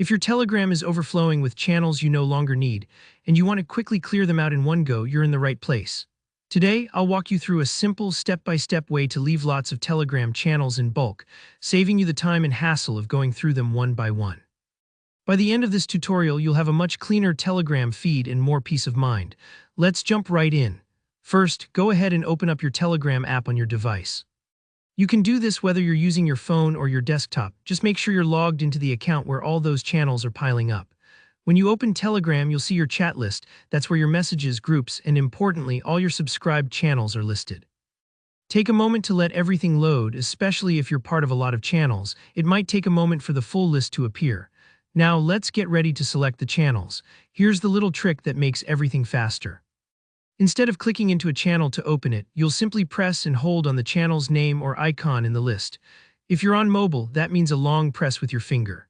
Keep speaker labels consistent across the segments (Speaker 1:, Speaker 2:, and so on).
Speaker 1: If your Telegram is overflowing with channels you no longer need, and you want to quickly clear them out in one go, you're in the right place. Today, I'll walk you through a simple step-by-step way to leave lots of Telegram channels in bulk, saving you the time and hassle of going through them one by one. By the end of this tutorial, you'll have a much cleaner Telegram feed and more peace of mind. Let's jump right in. First, go ahead and open up your Telegram app on your device. You can do this whether you're using your phone or your desktop. Just make sure you're logged into the account where all those channels are piling up. When you open Telegram, you'll see your chat list. That's where your messages, groups, and importantly, all your subscribed channels are listed. Take a moment to let everything load, especially if you're part of a lot of channels. It might take a moment for the full list to appear. Now, let's get ready to select the channels. Here's the little trick that makes everything faster. Instead of clicking into a channel to open it, you'll simply press and hold on the channel's name or icon in the list. If you're on mobile, that means a long press with your finger.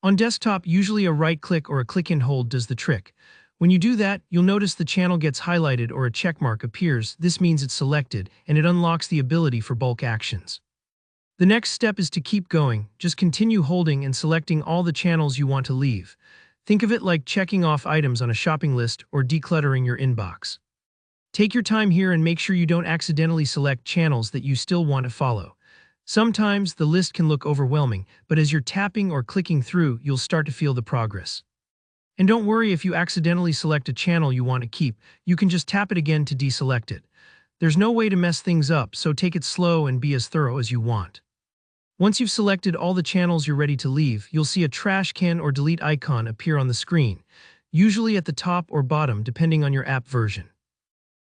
Speaker 1: On desktop, usually a right-click or a click-and-hold does the trick. When you do that, you'll notice the channel gets highlighted or a checkmark appears. This means it's selected, and it unlocks the ability for bulk actions. The next step is to keep going. Just continue holding and selecting all the channels you want to leave. Think of it like checking off items on a shopping list or decluttering your inbox. Take your time here and make sure you don't accidentally select channels that you still want to follow. Sometimes the list can look overwhelming, but as you're tapping or clicking through, you'll start to feel the progress. And don't worry if you accidentally select a channel you want to keep, you can just tap it again to deselect it. There's no way to mess things up, so take it slow and be as thorough as you want. Once you've selected all the channels you're ready to leave, you'll see a trash can or delete icon appear on the screen, usually at the top or bottom depending on your app version.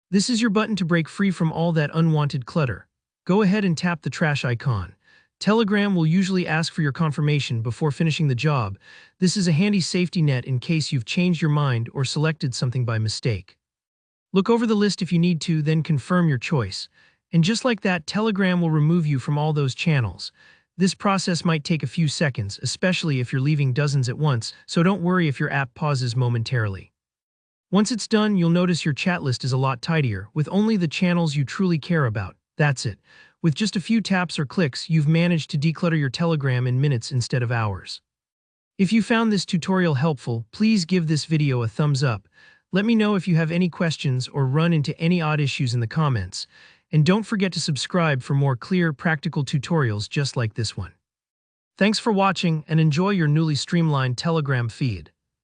Speaker 1: This is your button to break free from all that unwanted clutter. Go ahead and tap the trash icon. Telegram will usually ask for your confirmation before finishing the job. This is a handy safety net in case you've changed your mind or selected something by mistake. Look over the list if you need to, then confirm your choice. And just like that, Telegram will remove you from all those channels. This process might take a few seconds, especially if you're leaving dozens at once, so don't worry if your app pauses momentarily. Once it's done, you'll notice your chat list is a lot tidier, with only the channels you truly care about. That's it. With just a few taps or clicks, you've managed to declutter your Telegram in minutes instead of hours. If you found this tutorial helpful, please give this video a thumbs up. Let me know if you have any questions or run into any odd issues in the comments. And don't forget to subscribe for more clear, practical tutorials just like this one. Thanks for watching and enjoy your newly streamlined Telegram feed.